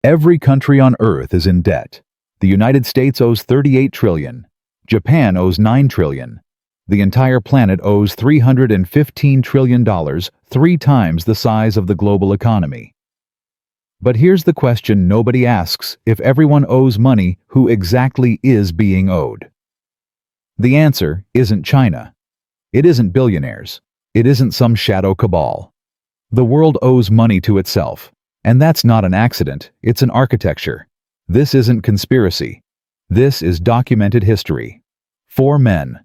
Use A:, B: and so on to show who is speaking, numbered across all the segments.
A: Every country on Earth is in debt. The United States owes $38 trillion. Japan owes $9 trillion. The entire planet owes $315 trillion, 3 times the size of the global economy. But here's the question nobody asks: if everyone owes money, who exactly is being owed? The answer isn't China. It isn't billionaires. It isn't some shadow cabal. The world owes money to itself. And that's not an accident, it's an architecture. This isn't conspiracy. This is documented history. 4 men,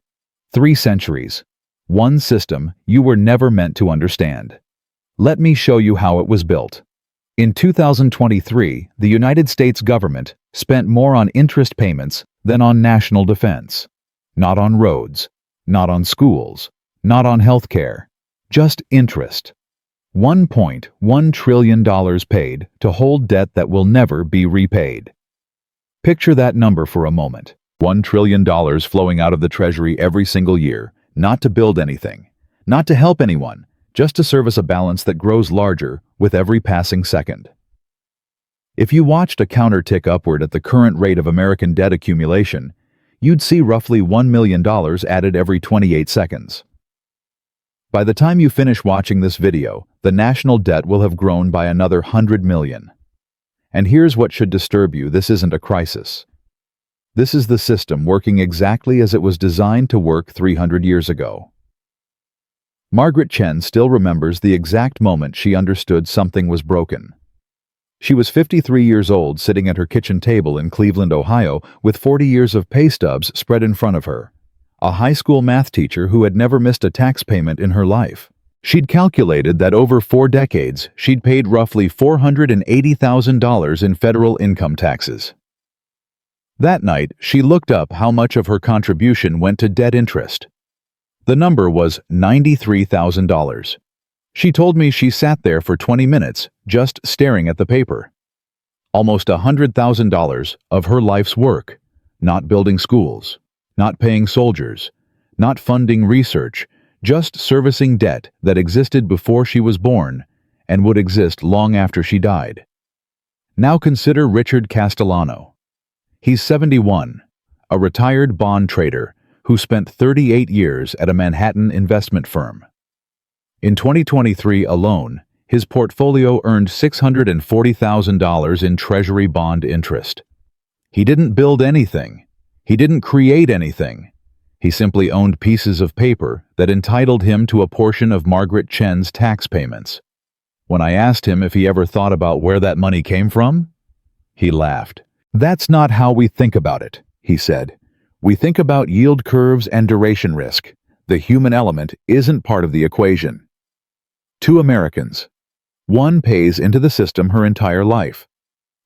A: 3 centuries, 1 system you were never meant to understand. Let me show you how it was built. In 2023, the United States government spent more on interest payments than on national defense. Not on roads, not on schools, not on healthcare, just interest. $1.1 trillion paid to hold debt that will never be repaid. Picture that number for a moment. $1 trillion flowing out of the Treasury every single year, not to build anything, not to help anyone, just to service a balance that grows larger with every passing second. If you watched a counter tick upward at the current rate of American debt accumulation, you'd see roughly $1 million added every 28 seconds. By the time you finish watching this video, the national debt will have grown by another 100 million. And here's what should disturb you: this isn't a crisis. This is the system working exactly as it was designed to work 300 years ago. Margaret Chen still remembers the exact moment she understood something was broken. She was 53 years old, sitting at her kitchen table in Cleveland, Ohio, with 40 years of pay stubs spread in front of her. A high school math teacher who had never missed a tax payment in her life. She'd calculated that over 4 decades, she'd paid roughly $480,000 in federal income taxes. That night, she looked up how much of her contribution went to debt interest. The number was $93,000. She told me she sat there for 20 minutes, just staring at the paper. Almost $100,000 of her life's work, not building schools, not paying soldiers, not funding research, just servicing debt that existed before she was born and would exist long after she died. Now consider Richard Castellano. He's 71, a retired bond trader who spent 38 years at a Manhattan investment firm. In 2023 alone, his portfolio earned $640,000 in Treasury bond interest. He didn't build anything. He didn't create anything. He simply owned pieces of paper that entitled him to a portion of Margaret Chen's tax payments. When I asked him if he ever thought about where that money came from, he laughed. "That's not how we think about it," he said. "We think about yield curves and duration risk. The human element isn't part of the equation." 2 Americans. 1 pays into the system her entire life.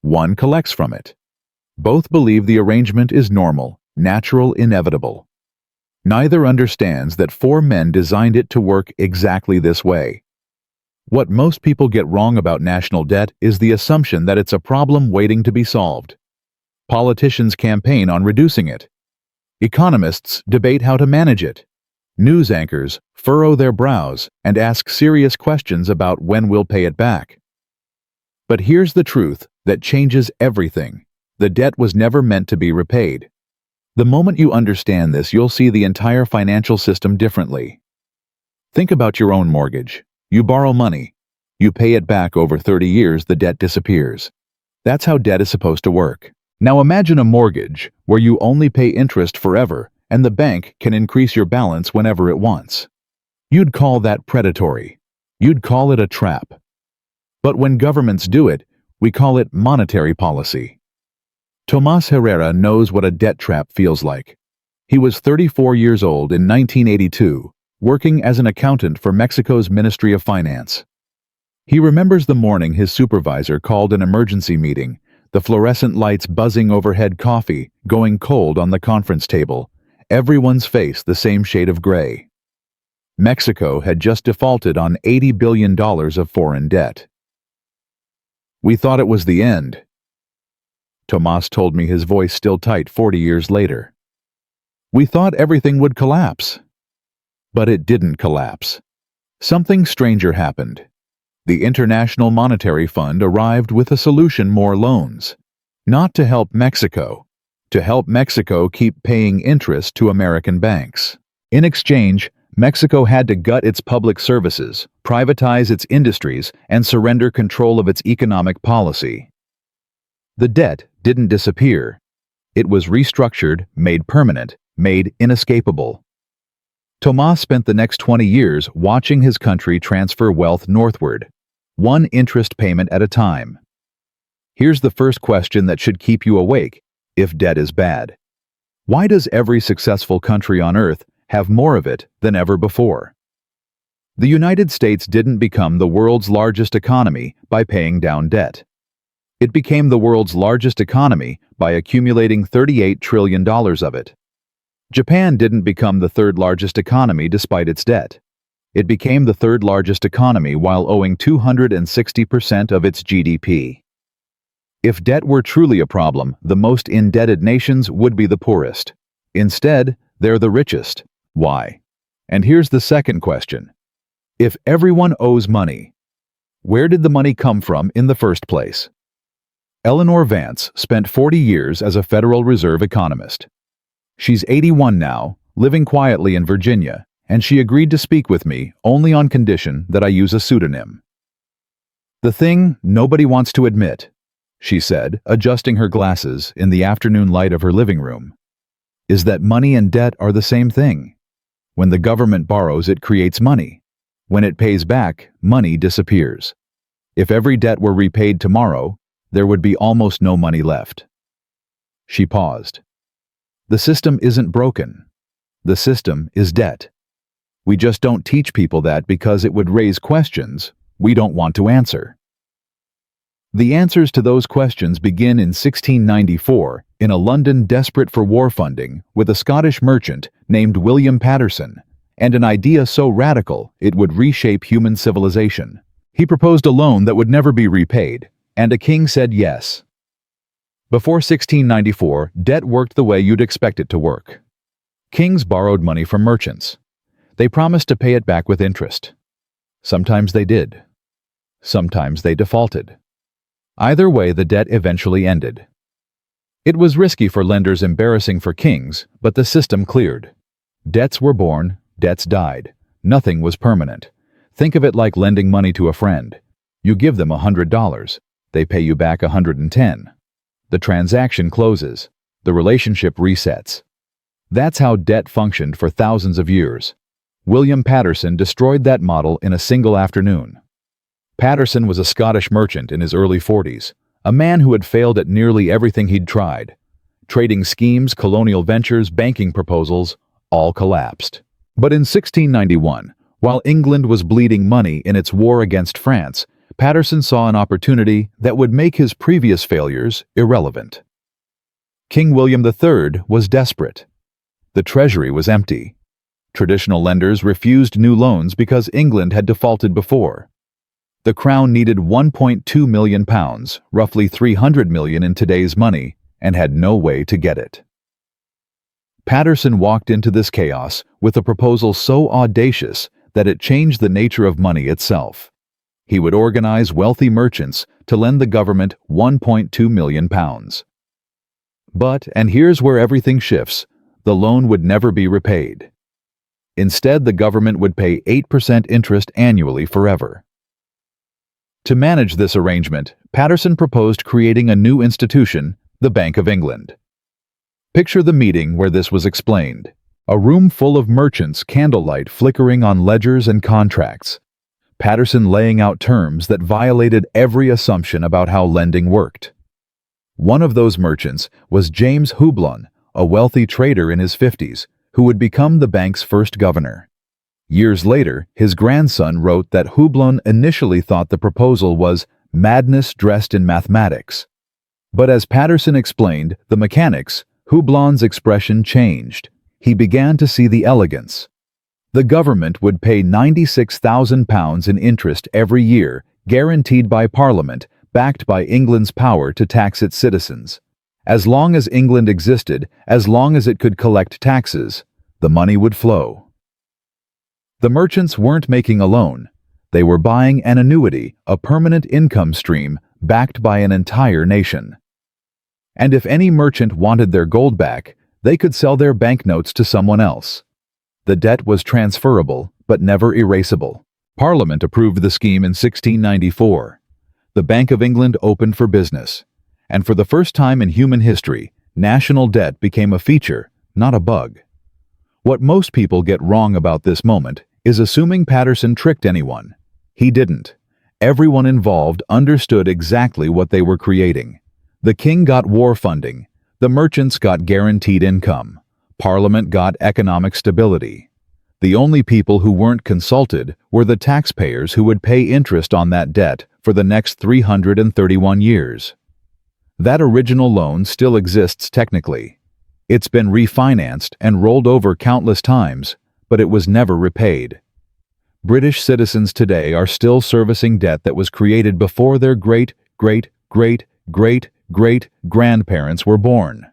A: 1 collects from it. Both believe the arrangement is normal, natural, inevitable. Neither understands that 4 men designed it to work exactly this way. What most people get wrong about national debt is the assumption that it's a problem waiting to be solved. Politicians campaign on reducing it. Economists debate how to manage it. News anchors furrow their brows and ask serious questions about when we'll pay it back. But here's the truth that changes everything. The debt was never meant to be repaid. The moment you understand this, you'll see the entire financial system differently. Think about your own mortgage. You borrow money. You pay it back over 30 years, the debt disappears. That's how debt is supposed to work. Now imagine a mortgage where you only pay interest forever and the bank can increase your balance whenever it wants. You'd call that predatory. You'd call it a trap. But when governments do it, we call it monetary policy. Tomas Herrera knows what a debt trap feels like. He was 34 years old in 1982, working as an accountant for Mexico's Ministry of Finance. He remembers the morning his supervisor called an emergency meeting, the fluorescent lights buzzing overhead, coffee going cold on the conference table, everyone's face the same shade of gray. Mexico had just defaulted on $80 billion of foreign debt. "We thought it was the end," Tomas told me, his voice still tight 40 years later. "We thought everything would collapse." But it didn't collapse. Something stranger happened. The International Monetary Fund arrived with a solution: more loans. Not to help Mexico, to help Mexico keep paying interest to American banks. In exchange, Mexico had to gut its public services, privatize its industries, and surrender control of its economic policy. The debt didn't disappear. It was restructured, made permanent, made inescapable. Tomás spent the next 20 years watching his country transfer wealth northward, one interest payment at a time. Here's the first question that should keep you awake if debt is bad. Why does every successful country on earth have more of it than ever before? The United States didn't become the world's largest economy by paying down debt. It became the world's largest economy by accumulating $38 trillion of it. Japan didn't become the third largest economy despite its debt. It became the third largest economy while owing 260% of its GDP. If debt were truly a problem, the most indebted nations would be the poorest. Instead, they're the richest. Why? And here's the second question. If everyone owes money, where did the money come from in the first place? Eleanor Vance spent 40 years as a Federal Reserve economist. She's 81 now, living quietly in Virginia, and she agreed to speak with me only on condition that I use a pseudonym. "The thing nobody wants to admit," she said, adjusting her glasses in the afternoon light of her living room, "is that money and debt are the same thing. When the government borrows, it creates money. When it pays back, money disappears. If every debt were repaid tomorrow, there would be almost no money left." She paused. The system isn't broken. The system is debt. We just don't teach people that because it would raise questions we don't want to answer. The answers to those questions begin in 1694 in a London desperate for war funding with a Scottish merchant named William Paterson, and an idea so radical it would reshape human civilization. He proposed a loan that would never be repaid, and a king said yes. Before 1694, debt worked the way you'd expect it to work. Kings borrowed money from merchants. They promised to pay it back with interest. Sometimes they did. Sometimes they defaulted. Either way, the debt eventually ended. It was risky for lenders, embarrassing for kings, but the system cleared. Debts were born, debts died. Nothing was permanent. Think of it like lending money to a friend. You give them $100. They pay you back $110. The transaction closes. The relationship resets. That's how debt functioned for thousands of years. William Paterson destroyed that model in a single afternoon. Paterson was a Scottish merchant in his early 40s, a man who had failed at nearly everything he'd tried. Trading schemes, colonial ventures, banking proposals, all collapsed. But in 1691, while England was bleeding money in its war against France, Paterson saw an opportunity that would make his previous failures irrelevant. King William III was desperate. The treasury was empty. Traditional lenders refused new loans because England had defaulted before. The Crown needed £1.2 million, roughly $300 million in today's money, and had no way to get it. Paterson walked into this chaos with a proposal so audacious that it changed the nature of money itself. He would organize wealthy merchants to lend the government £1.2 million. But, and here's where everything shifts, the loan would never be repaid. Instead, the government would pay 8% interest annually forever. To manage this arrangement, Paterson proposed creating a new institution, the Bank of England. Picture the meeting where this was explained. A room full of merchants, candlelight flickering on ledgers and contracts. Paterson laying out terms that violated every assumption about how lending worked. One of those merchants was James Houblon, a wealthy trader in his 50s, who would become the bank's first governor. Years later, his grandson wrote that Houblon initially thought the proposal was madness dressed in mathematics. But as Paterson explained the mechanics, Houblon's expression changed. He began to see the elegance. The government would pay £96,000 in interest every year, guaranteed by Parliament, backed by England's power to tax its citizens. As long as England existed, as long as it could collect taxes, the money would flow. The merchants weren't making a loan. They were buying an annuity, a permanent income stream backed by an entire nation. And if any merchant wanted their gold back, they could sell their banknotes to someone else. The debt was transferable, but never erasable. Parliament approved the scheme in 1694. The Bank of England opened for business. And for the first time in human history, national debt became a feature, not a bug. What most people get wrong about this moment is assuming Patterson tricked anyone. He didn't. Everyone involved understood exactly what they were creating. The king got war funding. The merchants got guaranteed income. Parliament got economic stability. The only people who weren't consulted were the taxpayers who would pay interest on that debt for the next 331 years. That original loan still exists technically. It's been refinanced and rolled over countless times, but it was never repaid. British citizens today are still servicing debt that was created before their great-great-great-great-great-grandparents were born.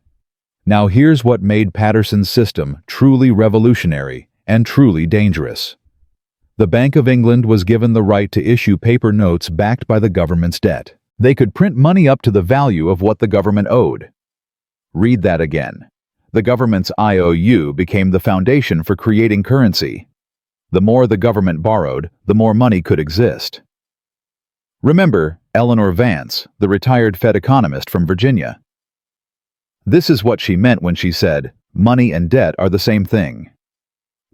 A: Now here's what made Patterson's system truly revolutionary and truly dangerous. The Bank of England was given the right to issue paper notes backed by the government's debt. They could print money up to the value of what the government owed. Read that again. The government's IOU became the foundation for creating currency. The more the government borrowed, the more money could exist. Remember Eleanor Vance, the retired Fed economist from Virginia. This is what she meant when she said, money and debt are the same thing.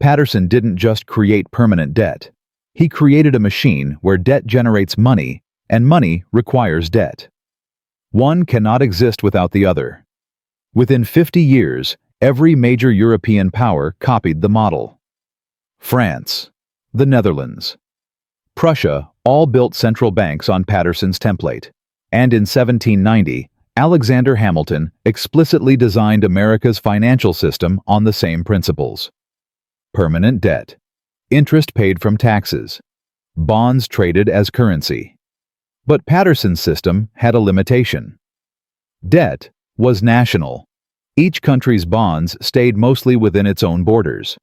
A: Patterson didn't just create permanent debt. He created a machine where debt generates money, and money requires debt. One cannot exist without the other. Within 50 years, every major European power copied the model. France, the Netherlands, Prussia all built central banks on Patterson's template. And in 1790, Alexander Hamilton explicitly designed America's financial system on the same principles. Permanent debt, interest paid from taxes, bonds traded as currency. But Patterson's system had a limitation. Debt was national. Each country's bonds stayed mostly within its own borders.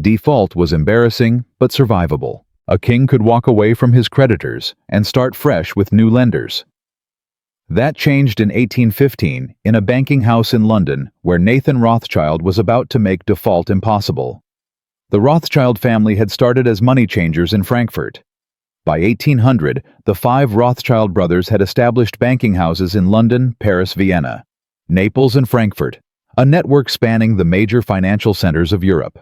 A: Default was embarrassing but survivable. A king could walk away from his creditors and start fresh with new lenders. That changed in 1815 in a banking house in London where Nathan Rothschild was about to make default impossible. The Rothschild family had started as money changers in Frankfurt. By 1800, the 5 Rothschild brothers had established banking houses in London, Paris, Vienna, Naples, and Frankfurt, a network spanning the major financial centers of Europe.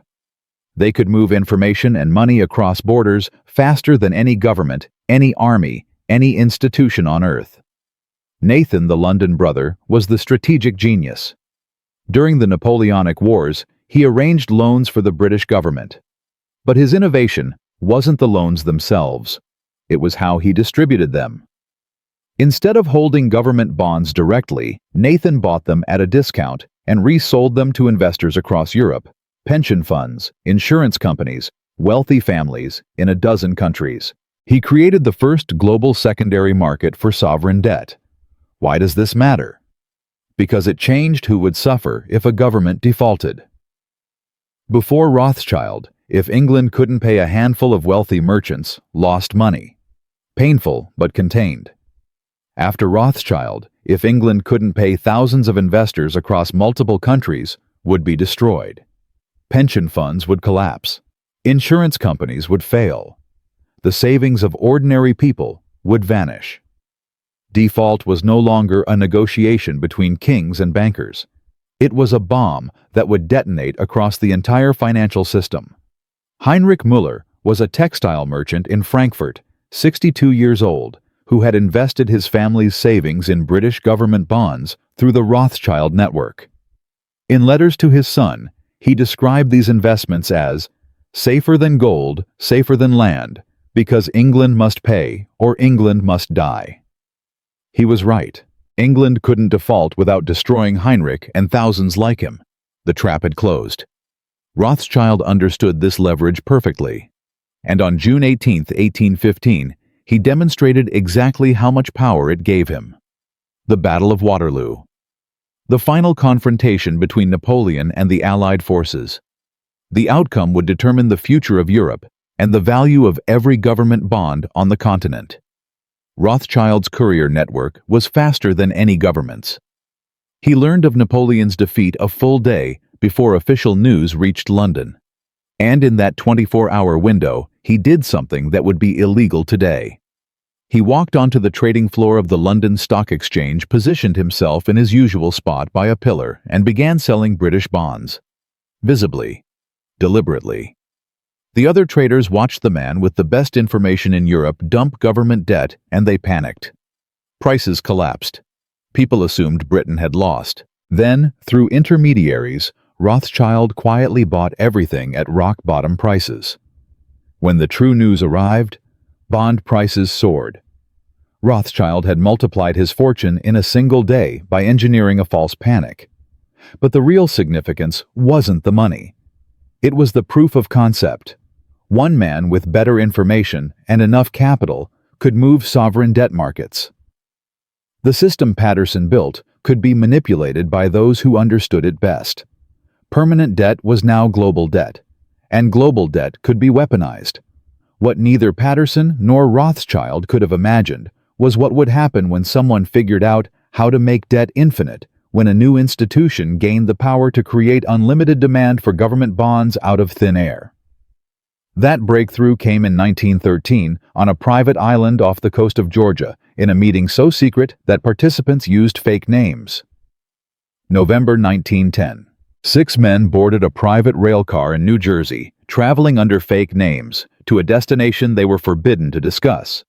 A: They could move information and money across borders faster than any government, any army, any institution on earth. Nathan, the London brother, was the strategic genius. During the Napoleonic Wars, he arranged loans for the British government. But his innovation wasn't the loans themselves. It was how he distributed them. Instead of holding government bonds directly, Nathan bought them at a discount and resold them to investors across Europe, pension funds, insurance companies, wealthy families in a dozen countries. He created the first global secondary market for sovereign debt. Why does this matter? Because it changed who would suffer if a government defaulted. Before Rothschild, if England couldn't pay a handful of wealthy merchants, lost money. Painful but contained. After Rothschild, if England couldn't pay thousands of investors across multiple countries, would be destroyed. Pension funds would collapse. Insurance companies would fail. The savings of ordinary people would vanish. Default was no longer a negotiation between kings and bankers. It was a bomb that would detonate across the entire financial system. Heinrich Müller was a textile merchant in Frankfurt, 62 years old, who had invested his family's savings in British government bonds through the Rothschild network. In letters to his son, he described these investments as safer than gold, safer than land, because England must pay or England must die. He was right. England couldn't default without destroying Heinrich and thousands like him. The trap had closed. Rothschild understood this leverage perfectly. And on June 18, 1815, he demonstrated exactly how much power it gave him. The Battle of Waterloo. The final confrontation between Napoleon and the Allied forces. The outcome would determine the future of Europe and the value of every government bond on the continent. Rothschild's courier network was faster than any government's. He learned of Napoleon's defeat a full day before official news reached London. And in that 24-hour window, he did something that would be illegal today. He walked onto the trading floor of the London Stock Exchange, positioned himself in his usual spot by a pillar, and began selling British bonds. Visibly, deliberately. The other traders watched the man with the best information in Europe dump government debt, and they panicked. Prices collapsed. People assumed Britain had lost. Then, through intermediaries, Rothschild quietly bought everything at rock-bottom prices. When the true news arrived, bond prices soared. Rothschild had multiplied his fortune in a single day by engineering a false panic. But the real significance wasn't the money. It was the proof of concept. One man with better information and enough capital could move sovereign debt markets. The system Patterson built could be manipulated by those who understood it best. Permanent debt was now global debt, and global debt could be weaponized. What neither Patterson nor Rothschild could have imagined was what would happen when someone figured out how to make debt infinite, when a new institution gained the power to create unlimited demand for government bonds out of thin air. That breakthrough came in 1913 on a private island off the coast of Georgia, in a meeting so secret that participants used fake names. November 1910. 6 men boarded a private rail car in New Jersey, traveling under fake names, to a destination they were forbidden to discuss.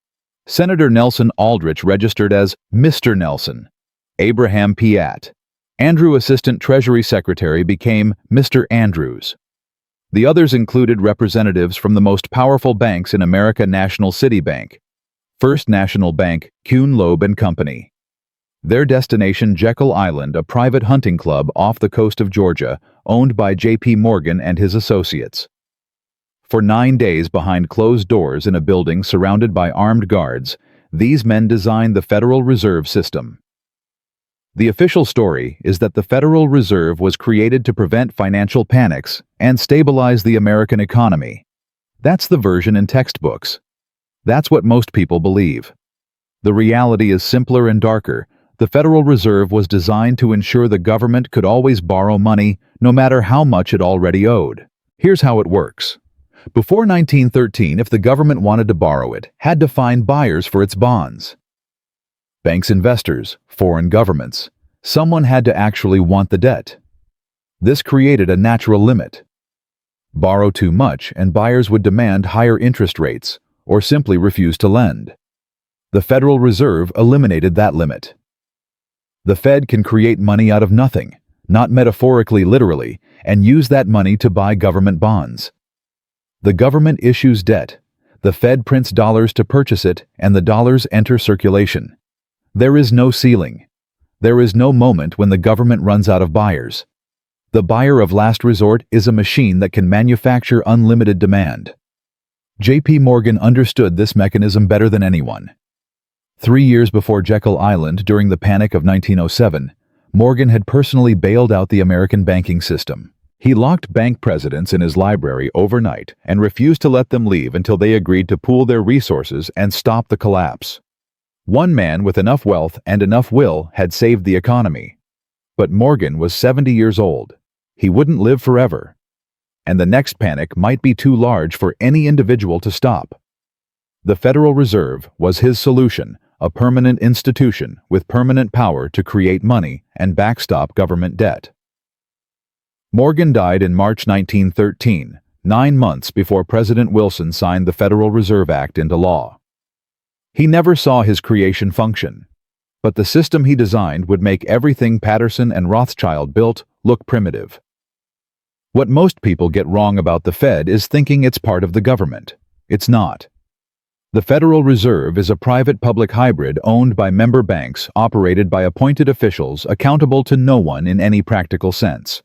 A: Senator Nelson Aldrich registered as Mr. Nelson. Abraham Piatt. Andrew Assistant Treasury Secretary became Mr. Andrews. The others included representatives from the most powerful banks in America: National City Bank, First National Bank, Kuhn Loeb and Company. Their destination, Jekyll Island, a private hunting club off the coast of Georgia, owned by J.P. Morgan and his associates. For 9 days behind closed doors in a building surrounded by armed guards, these men designed the Federal Reserve System. The official story is that the Federal Reserve was created to prevent financial panics and stabilize the American economy. That's the version in textbooks. That's what most people believe. The reality is simpler and darker. The Federal Reserve was designed to ensure the government could always borrow money, no matter how much it already owed. Here's how it works. Before 1913, if the government wanted to borrow, it had to find buyers for its bonds. Banks, investors, foreign governments. Someone had to actually want the debt. This created a natural limit. Borrow too much and buyers would demand higher interest rates or simply refuse to lend. The Federal Reserve eliminated that limit. The Fed can create money out of nothing, not metaphorically, literally, and use that money to buy government bonds. The government issues debt. The Fed prints dollars to purchase it, and the dollars enter circulation. There is no ceiling. There is no moment when the government runs out of buyers. The buyer of last resort is a machine that can manufacture unlimited demand. J.P. Morgan understood this mechanism better than anyone. 3 years before Jekyll Island, during the Panic of 1907, Morgan had personally bailed out the American banking system. He locked bank presidents in his library overnight and refused to let them leave until they agreed to pool their resources and stop the collapse. One man with enough wealth and enough will had saved the economy. But Morgan was 70 years old. He wouldn't live forever. And the next panic might be too large for any individual to stop. The Federal Reserve was his solution, a permanent institution with permanent power to create money and backstop government debt. Morgan died in March 1913, 9 months before President Wilson signed the Federal Reserve Act into law. He never saw his creation function, but the system he designed would make everything Patterson and Rothschild built look primitive. What most people get wrong about the Fed is thinking it's part of the government. It's not. The Federal Reserve is a private-public hybrid owned by member banks, operated by appointed officials accountable to no one in any practical sense.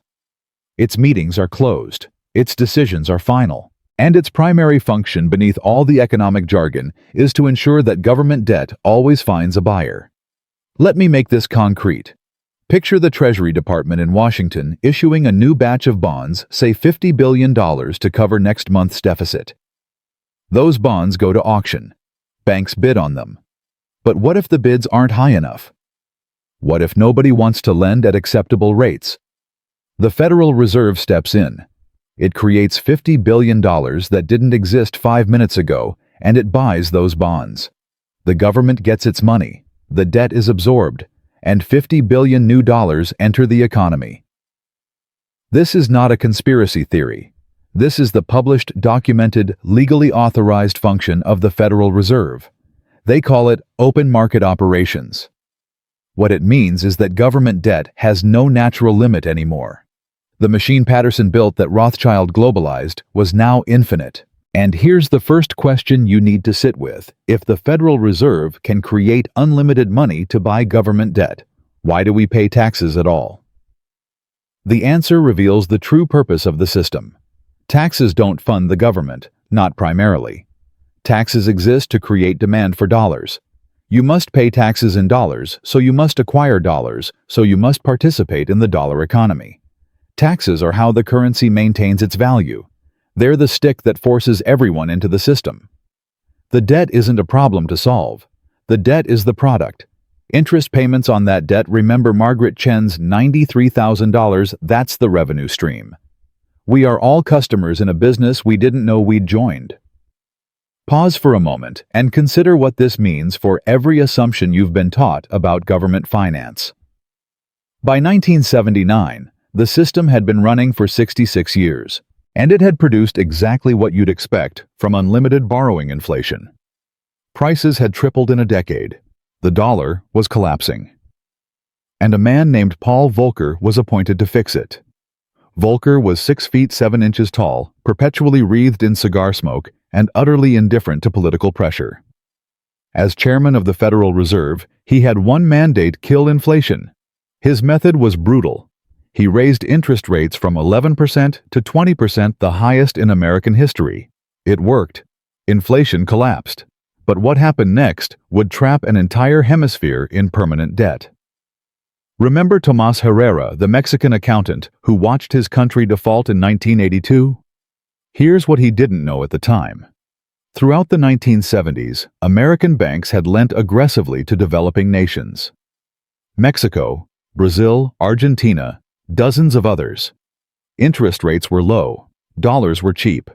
A: Its meetings are closed, its decisions are final, and its primary function beneath all the economic jargon is to ensure that government debt always finds a buyer. Let me make this concrete. Picture the Treasury Department in Washington issuing a new batch of bonds, say $50 billion, to cover next month's deficit. Those bonds go to auction. Banks bid on them. But what if the bids aren't high enough? What if nobody wants to lend at acceptable rates? The Federal Reserve steps in. It creates $50 billion that didn't exist 5 minutes ago, and it buys those bonds. The government gets its money, the debt is absorbed, and $50 billion new dollars enter the economy. This is not a conspiracy theory. This is the published, documented, legally authorized function of the Federal Reserve. They call it open market operations. What it means is that government debt has no natural limit anymore. The machine Patterson built that Rothschild globalized was now infinite. And here's the first question you need to sit with. If the Federal Reserve can create unlimited money to buy government debt, why do we pay taxes at all? The answer reveals the true purpose of the system. Taxes don't fund the government, not primarily. Taxes exist to create demand for dollars. You must pay taxes in dollars, so you must acquire dollars, so you must participate in the dollar economy. Taxes are how the currency maintains its value. They're the stick that forces everyone into the system. The debt isn't a problem to solve. The debt is the product. Interest payments on that debt, remember Margaret Chen's $93,000, that's the revenue stream. We are all customers in a business we didn't know we'd joined. Pause for a moment and consider what this means for every assumption you've been taught about government finance. By 1979, the system had been running for 66 years, and it had produced exactly what you'd expect from unlimited borrowing inflation. Prices had tripled in a decade. The dollar was collapsing. And a man named Paul Volcker was appointed to fix it. Volcker was 6 feet 7 inches tall, perpetually wreathed in cigar smoke, and utterly indifferent to political pressure. As chairman of the Federal Reserve, he had one mandate: kill inflation. His method was brutal. He raised interest rates from 11% to 20%, the highest in American history. It worked. Inflation collapsed. But what happened next would trap an entire hemisphere in permanent debt. Remember Tomas Herrera, the Mexican accountant who watched his country default in 1982? Here's what he didn't know at the time. Throughout the 1970s, American banks had lent aggressively to developing nations. Mexico, Brazil, Argentina, dozens of others. Interest rates were low. Dollars were cheap.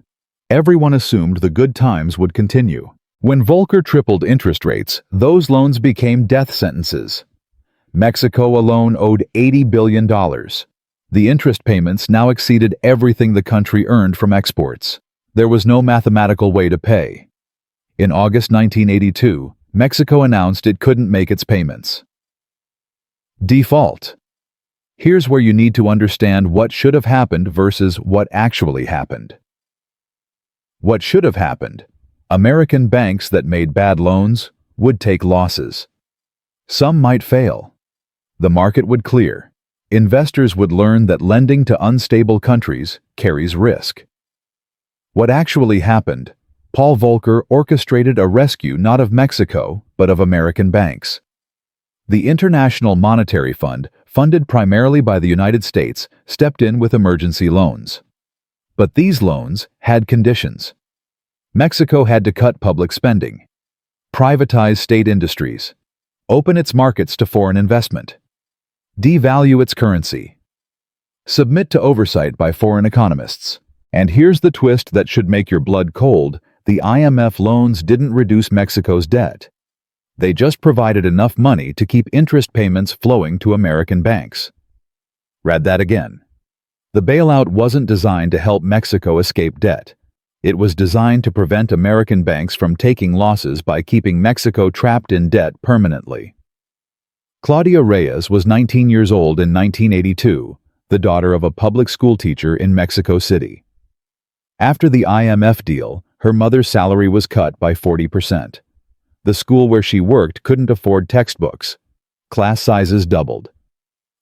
A: Everyone assumed the good times would continue. When Volcker tripled interest rates, those loans became death sentences. Mexico alone owed $80 billion. The interest payments now exceeded everything the country earned from exports. There was no mathematical way to pay. In August 1982, Mexico announced it couldn't make its payments. Default. Here's where you need to understand what should have happened versus what actually happened. What should have happened? American banks that made bad loans would take losses. Some might fail. The market would clear. Investors would learn that lending to unstable countries carries risk. What actually happened? Paul Volcker orchestrated a rescue not of Mexico, but of American banks. The International Monetary Fund, funded primarily by the United States, stepped in with emergency loans. But these loans had conditions. Mexico had to cut public spending, privatize state industries, open its markets to foreign investment, devalue its currency, submit to oversight by foreign economists. And here's the twist that should make your blood cold: the IMF loans didn't reduce Mexico's debt. They just provided enough money to keep interest payments flowing to American banks. Read that again. The bailout wasn't designed to help Mexico escape debt. It was designed to prevent American banks from taking losses by keeping Mexico trapped in debt permanently. Claudia Reyes was 19 years old in 1982, the daughter of a public school teacher in Mexico City. After the IMF deal, her mother's salary was cut by 40%. The school where she worked couldn't afford textbooks. Class sizes doubled.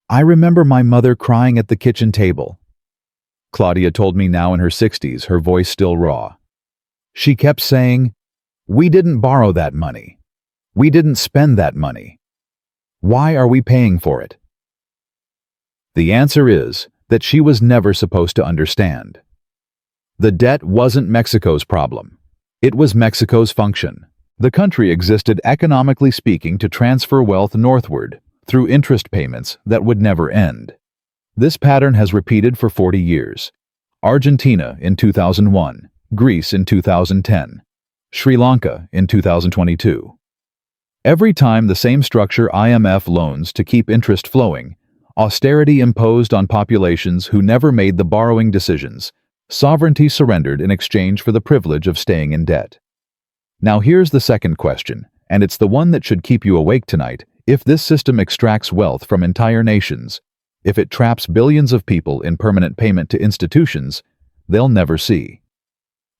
A: I remember my mother crying at the kitchen table. Claudia told me now in her 60s, her voice still raw. She kept saying, "We didn't borrow that money. We didn't spend that money. Why are we paying for it?" The answer is that she was never supposed to understand. The debt wasn't Mexico's problem. It was Mexico's function. The country existed economically speaking to transfer wealth northward through interest payments that would never end. This pattern has repeated for 40 years. Argentina in 2001, Greece in 2010, Sri Lanka in 2022. Every time the same structure: IMF loans to keep interest flowing, austerity imposed on populations who never made the borrowing decisions, sovereignty surrendered in exchange for the privilege of staying in debt. Now here's the second question, and it's the one that should keep you awake tonight. If this system extracts wealth from entire nations, if it traps billions of people in permanent payment to institutions they'll never see,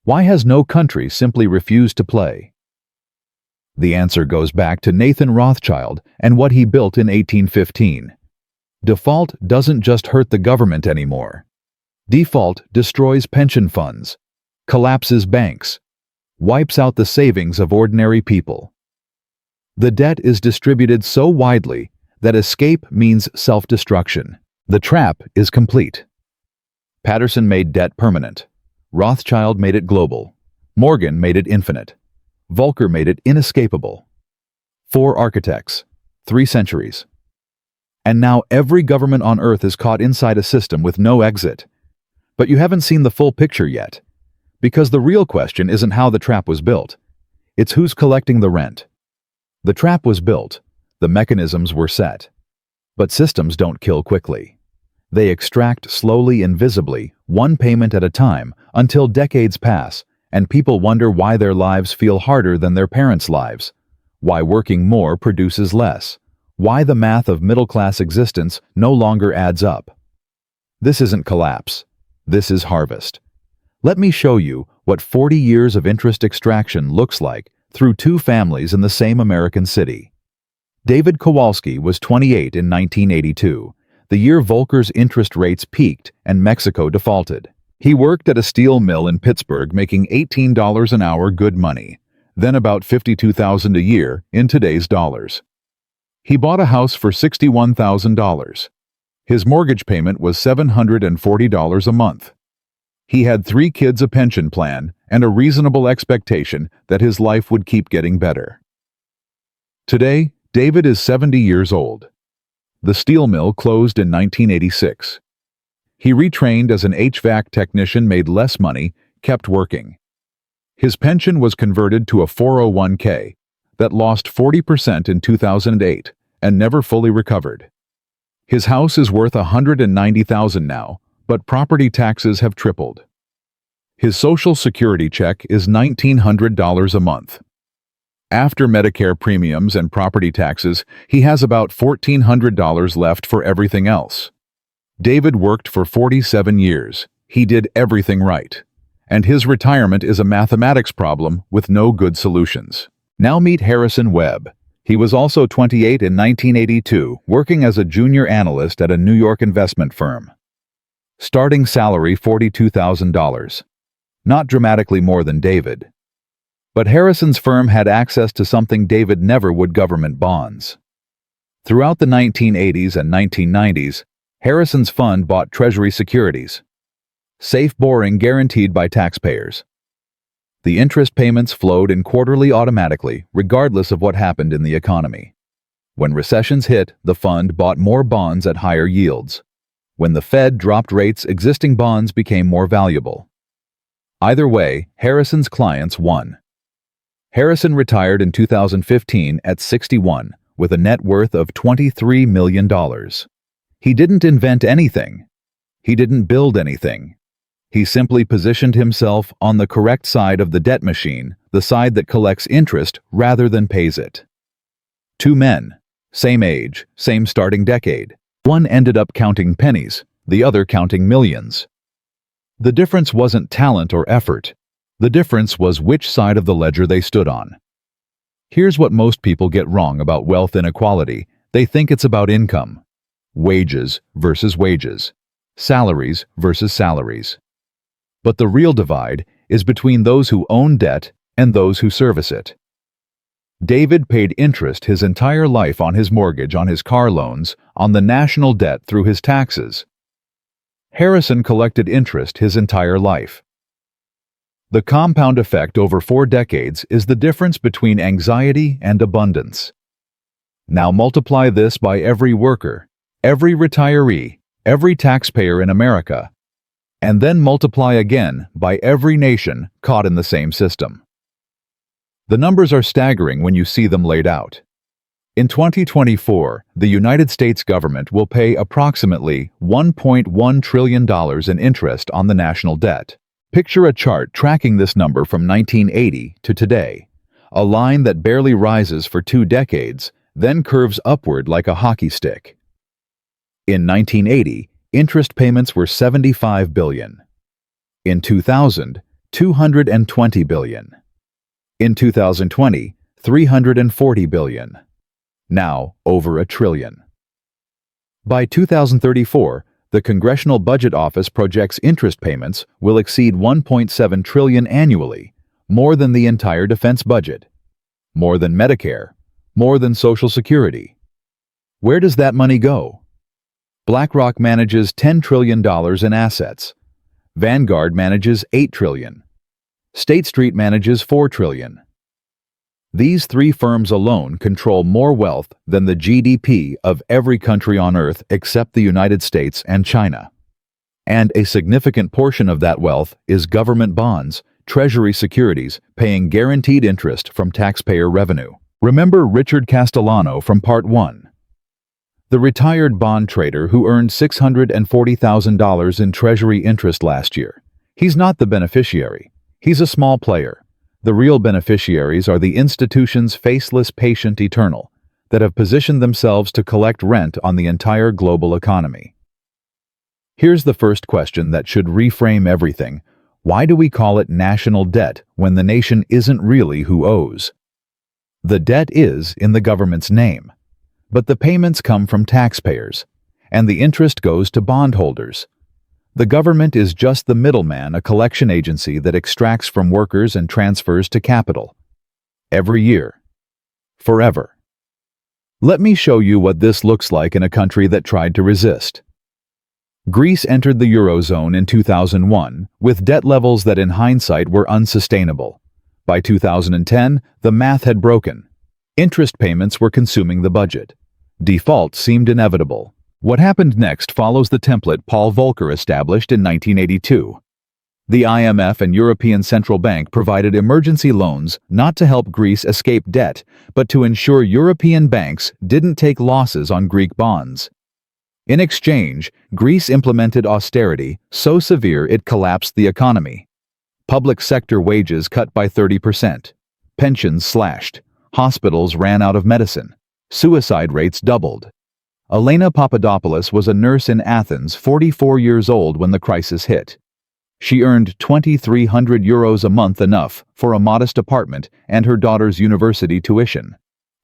A: why has no country simply refused to play? The answer goes back to Nathan Rothschild and what he built in 1815. Default doesn't just hurt the government anymore. Default destroys pension funds, collapses banks, wipes out the savings of ordinary people. The debt is distributed so widely that escape means self-destruction. The trap is complete. Patterson made debt permanent. Rothschild made it global. Morgan made it infinite. Volcker made it inescapable. 4 architects, 3 centuries. And now every government on earth is caught inside a system with no exit. But you haven't seen the full picture yet. Because the real question isn't how the trap was built. It's who's collecting the rent. The trap was built. The mechanisms were set. But systems don't kill quickly. They extract slowly and visibly, one payment at a time, until decades pass, and people wonder why their lives feel harder than their parents' lives, why working more produces less, why the math of middle-class existence no longer adds up. This isn't collapse. This is harvest. Let me show you what 40 years of interest extraction looks like through 2 families in the same American city. David Kowalski was 28 in 1982, the year Volcker's interest rates peaked and Mexico defaulted. He worked at a steel mill in Pittsburgh making $18 an hour good money, then about $52,000 a year in today's dollars. He bought a house for $61,000. His mortgage payment was $740 a month. He had 3 kids, a pension plan, and a reasonable expectation that his life would keep getting better. Today, David is 70 years old. The steel mill closed in 1986. He retrained as an HVAC technician, made less money, kept working. His pension was converted to a 401k that lost 40% in 2008 and never fully recovered. His house is worth $190,000 now, but property taxes have tripled. His Social Security check is $1,900 a month. After Medicare premiums and property taxes, he has about $1,400 left for everything else. David worked for 47 years. He did everything right. And his retirement is a mathematics problem with no good solutions. Now meet Harrison Webb. He was also 28 in 1982, working as a junior analyst at a New York investment firm. Starting salary $42,000. Not dramatically more than David. But Harrison's firm had access to something David never would: government bonds. Throughout the 1980s and 1990s, Harrison's fund bought Treasury securities. Safe borrowing guaranteed by taxpayers. The interest payments flowed in quarterly automatically, regardless of what happened in the economy. When recessions hit, the fund bought more bonds at higher yields. When the Fed dropped rates, existing bonds became more valuable. Either way, Harrison's clients won. Harrison retired in 2015 at 61 with a net worth of $23 million. He didn't invent anything. He didn't build anything. He simply positioned himself on the correct side of the debt machine, the side that collects interest rather than pays it. 2 men, same age, same starting decade. One ended up counting pennies, the other counting millions. The difference wasn't talent or effort. The difference was which side of the ledger they stood on. Here's what most people get wrong about wealth inequality. They think it's about income. Wages versus wages. Salaries versus salaries. But the real divide is between those who own debt and those who service it. David paid interest his entire life on his mortgage, on his car loans, on the national debt through his taxes. Harrison collected interest his entire life. The compound effect over 4 decades is the difference between anxiety and abundance. Now multiply this by every worker, every retiree, every taxpayer in America, and then multiply again by every nation caught in the same system. The numbers are staggering when you see them laid out. In 2024, the United States government will pay approximately $1.1 trillion in interest on the national debt. Picture a chart tracking this number from 1980 to today, a line that barely rises for 2 decades, then curves upward like a hockey stick. In 1980, interest payments were $75 billion. In 2000, $220 billion. In 2020, $340 billion. Now, over $1 trillion. By 2034, the Congressional Budget Office projects interest payments will exceed $1.7 trillion annually, more than the entire defense budget, more than Medicare, more than Social Security. Where does that money go? BlackRock manages $10 trillion in assets. Vanguard manages $8 trillion. State Street manages $4 trillion. These 3 firms alone control more wealth than the GDP of every country on Earth except the United States and China. And a significant portion of that wealth is government bonds, Treasury securities, paying guaranteed interest from taxpayer revenue. Remember Richard Castellano from Part 1. The retired bond trader who earned $640,000 in Treasury interest last year. He's not the beneficiary. He's a small player. The real beneficiaries are the institutions faceless patient eternal that have positioned themselves to collect rent on the entire global economy. Here's the first question that should reframe everything. Why do we call it national debt when the nation isn't really who owes? The debt is in the government's name, but the payments come from taxpayers, and the interest goes to bondholders. The government is just the middleman, a collection agency that extracts from workers and transfers to capital. Every year. Forever. Let me show you what this looks like in a country that tried to resist. Greece entered the Eurozone in 2001 with debt levels that in hindsight were unsustainable. By 2010, the math had broken. Interest payments were consuming the budget. Default seemed inevitable. What happened next follows the template Paul Volcker established in 1982. The IMF and European Central Bank provided emergency loans not to help Greece escape debt, but to ensure European banks didn't take losses on Greek bonds. In exchange, Greece implemented austerity so severe it collapsed the economy. Public sector wages cut by 30%, pensions slashed, hospitals ran out of medicine, suicide rates doubled. Elena Papadopoulos was a nurse in Athens, 44 years old when the crisis hit. She earned €2,300 a month, enough for a modest apartment and her daughter's university tuition.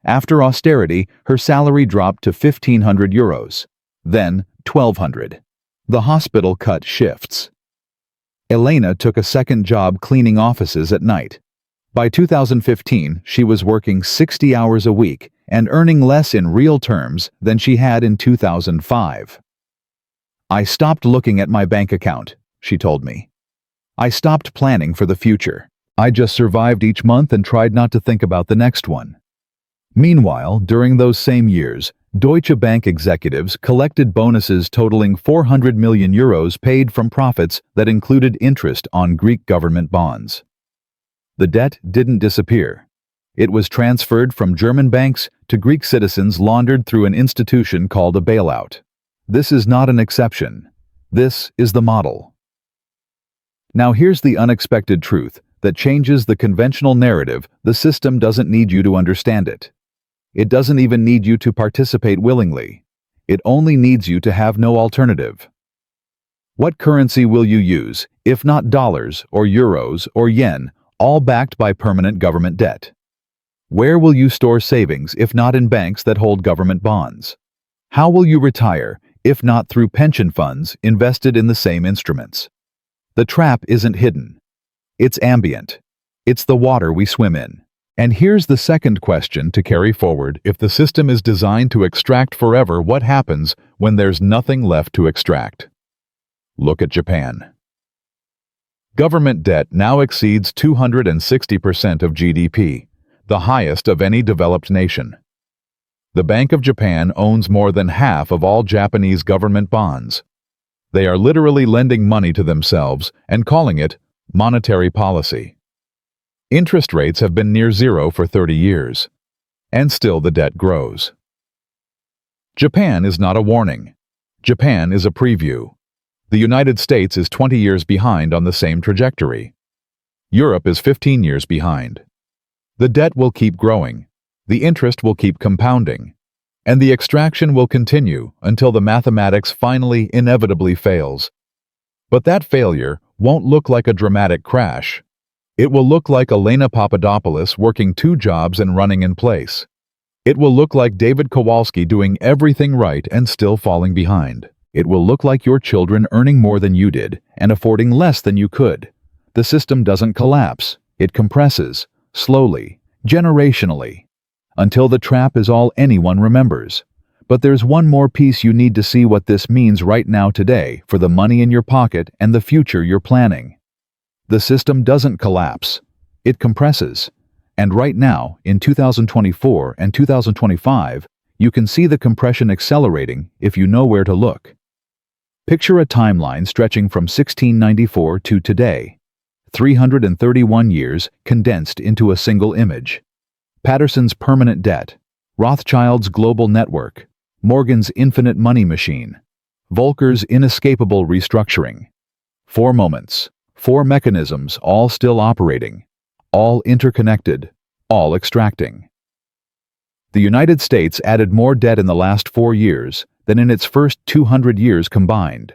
A: After austerity, her salary dropped to €1,500, then $1,200. The hospital cut shifts. Elena took a second job cleaning offices at night. By 2015, she was working 60 hours a week and earning less in real terms than she had in 2005. "I stopped looking at my bank account," she told me. "I stopped planning for the future. I just survived each month and tried not to think about the next one." Meanwhile, during those same years, Deutsche Bank executives collected bonuses totaling €400 million paid from profits that included interest on Greek government bonds. The debt didn't disappear. It was transferred from German banks to Greek citizens, laundered through an institution called a bailout. This is not an exception. This is the model. Now here's the unexpected truth that changes the conventional narrative. The system doesn't need you to understand it. It doesn't even need you to participate willingly. It only needs you to have no alternative. What currency will you use, if not dollars or euros or yen, all backed by permanent government debt? Where will you store savings if not in banks that hold government bonds? How will you retire if not through pension funds invested in the same instruments? The trap isn't hidden. It's ambient. It's the water we swim in. And here's the second question to carry forward. If the system is designed to extract forever, what happens when there's nothing left to extract? Look at Japan. Government debt now exceeds 260% of GDP, the highest of any developed nation. The Bank of Japan owns more than half of all Japanese government bonds. They are literally lending money to themselves and calling it monetary policy. Interest rates have been near zero for 30 years, and still the debt grows. Japan is not a warning. Japan is a preview. The United States is 20 years behind on the same trajectory. Europe is 15 years behind. The debt will keep growing, the interest will keep compounding, and the extraction will continue until the mathematics finally inevitably fails. But that failure won't look like a dramatic crash. It will look like Elena Papadopoulos working 2 jobs and running in place. It will look like David Kowalski doing everything right and still falling behind. It will look like your children earning more than you did and affording less than you could. The system doesn't collapse. It compresses, slowly, generationally, until the trap is all anyone remembers. But there's one more piece you need to see what this means right now today for the money in your pocket and the future you're planning. The system doesn't collapse. It compresses. And right now, in 2024 and 2025, you can see the compression accelerating if you know where to look. Picture a timeline stretching from 1694 to today. 331 years condensed into a single image. Patterson's permanent debt, Rothschild's global network, Morgan's infinite money machine, Volcker's inescapable restructuring. 4 moments, 4 mechanisms, all still operating, all interconnected, all extracting. The United States added more debt in the last 4 years than in its first 200 years combined.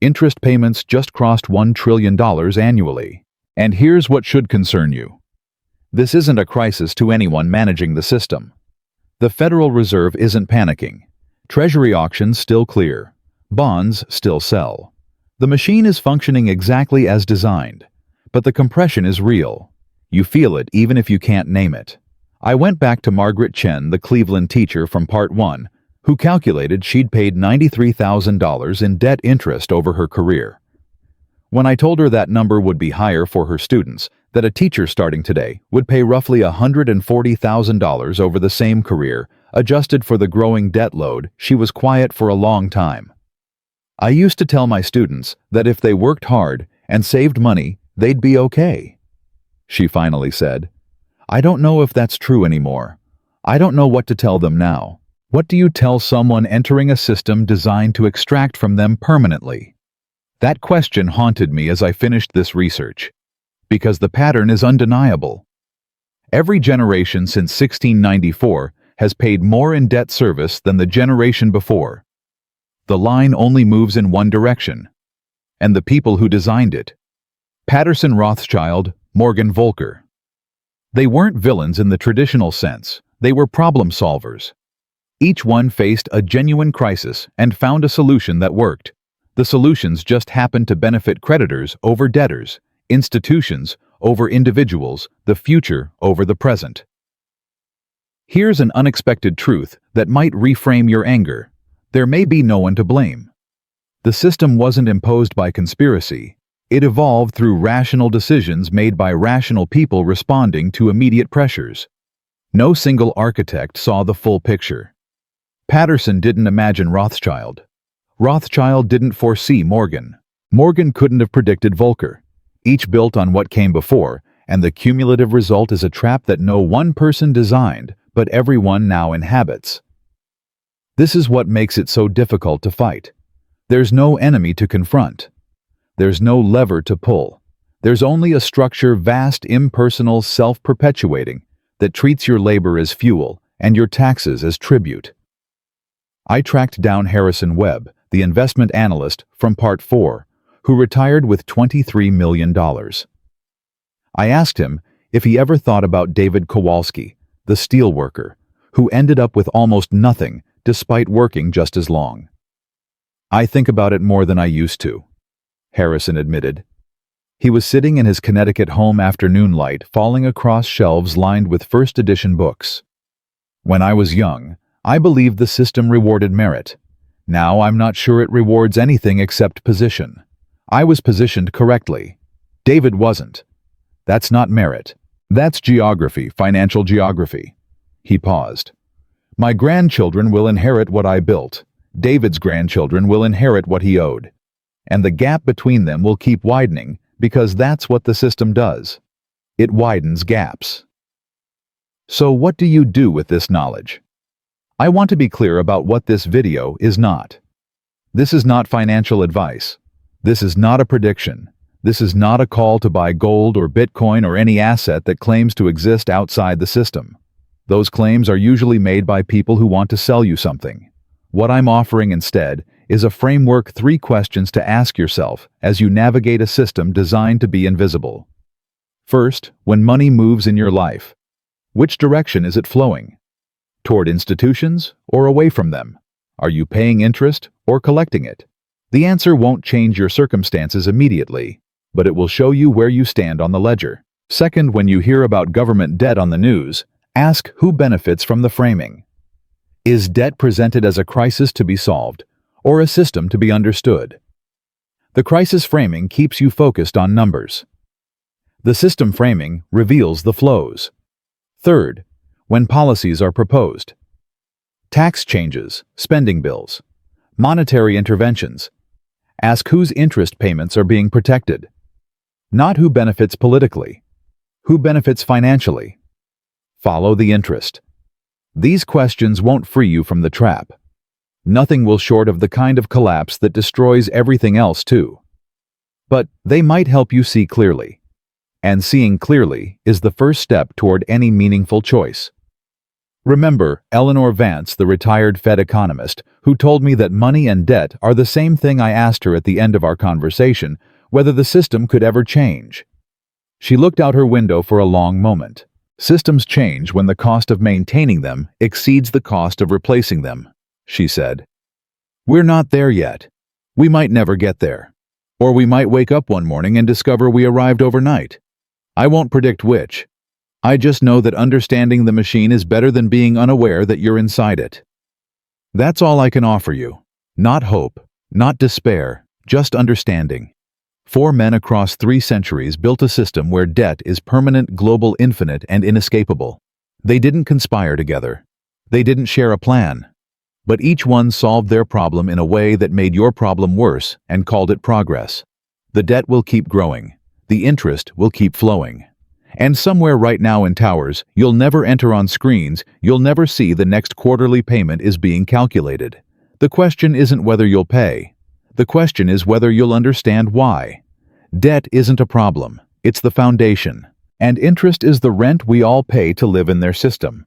A: Interest payments just crossed $1 trillion annually. And here's what should concern you. This isn't a crisis to anyone managing the system. The Federal Reserve isn't panicking. Treasury auctions still clear. Bonds still sell. The machine is functioning exactly as designed. But the compression is real. You feel it even if you can't name it. I went back to Margaret Chen, the Cleveland teacher from Part 1, who calculated she'd paid $93,000 in debt interest over her career. When I told her that number would be higher for her students, that a teacher starting today would pay roughly $140,000 over the same career, adjusted for the growing debt load, she was quiet for a long time. I used to tell my students that if they worked hard and saved money, they'd be okay. She finally said, "I don't know if that's true anymore. I don't know what to tell them now." What do you tell someone entering a system designed to extract from them permanently? That question haunted me as I finished this research, because the pattern is undeniable. Every generation since 1694 has paid more in debt service than the generation before. The line only moves in one direction, and the people who designed it. Patterson, Rothschild, Morgan, Volcker. They weren't villains in the traditional sense, they were problem solvers. Each one faced a genuine crisis and found a solution that worked. The solutions just happened to benefit creditors over debtors, institutions over individuals, the future over the present. Here's an unexpected truth that might reframe your anger. There may be no one to blame. The system wasn't imposed by conspiracy. It evolved through rational decisions made by rational people responding to immediate pressures. No single architect saw the full picture. Patterson didn't imagine Rothschild. Rothschild didn't foresee Morgan. Morgan couldn't have predicted Volcker. Each built on what came before, and the cumulative result is a trap that no one person designed, but everyone now inhabits. This is what makes it so difficult to fight. There's no enemy to confront. There's no lever to pull. There's only a structure vast, impersonal, self-perpetuating, that treats your labor as fuel and your taxes as tribute. I tracked down Harrison Webb, the investment analyst from Part 4, who retired with $23 million. I asked him if he ever thought about David Kowalski, the steelworker, who ended up with almost nothing despite working just as long. "I think about it more than I used to," Harrison admitted. He was sitting in his Connecticut home afternoon light, falling across shelves lined with first edition books. "When I was young, I believed the system rewarded merit. Now I'm not sure it rewards anything except position. I was positioned correctly. David wasn't. That's not merit. That's geography, financial geography. He paused. My grandchildren will inherit what I built. David's grandchildren will inherit what he owed. And the gap between them will keep widening because that's what the system does. It widens gaps. So what do you do with this knowledge? I want to be clear about what this video is not. This is not financial advice. This is not a prediction. This is not a call to buy gold or Bitcoin or any asset that claims to exist outside the system. Those claims are usually made by people who want to sell you something. What I'm offering instead is a framework, 3 questions to ask yourself as you navigate a system designed to be invisible. First, when money moves in your life, which direction is it flowing? Toward institutions or away from them? Are you paying interest or collecting it? The answer won't change your circumstances immediately, but it will show you where you stand on the ledger. Second, when you hear about government debt on the news, ask who benefits from the framing. Is debt presented as a crisis to be solved, or a system to be understood? The crisis framing keeps you focused on numbers. The system framing reveals the flows. Third, when policies are proposed. Tax changes, spending bills, monetary interventions. Ask whose interest payments are being protected. Not who benefits politically. Who benefits financially? Follow the interest. These questions won't free you from the trap. Nothing will short of the kind of collapse that destroys everything else too. But they might help you see clearly. And seeing clearly is the first step toward any meaningful choice. Remember Eleanor Vance, the retired Fed economist, who told me that money and debt are the same thing. I asked her at the end of our conversation whether the system could ever change. She looked out her window for a long moment. Systems change when the cost of maintaining them exceeds the cost of replacing them, she said. We're not there yet. We might never get there. Or we might wake up one morning and discover we arrived overnight. I won't predict which. I just know that understanding the machine is better than being unaware that you're inside it. That's all I can offer you. Not hope, not despair, just understanding. 4 men across 3 centuries built a system where debt is permanent, global, infinite, and inescapable. They didn't conspire together. They didn't share a plan. But each one solved their problem in a way that made your problem worse and called it progress. The debt will keep growing. The interest will keep flowing. And somewhere right now in towers, you'll never enter on screens, you'll never see the next quarterly payment is being calculated. The question isn't whether you'll pay. The question is whether you'll understand why. Debt isn't a problem, it's the foundation. And interest is the rent we all pay to live in their system.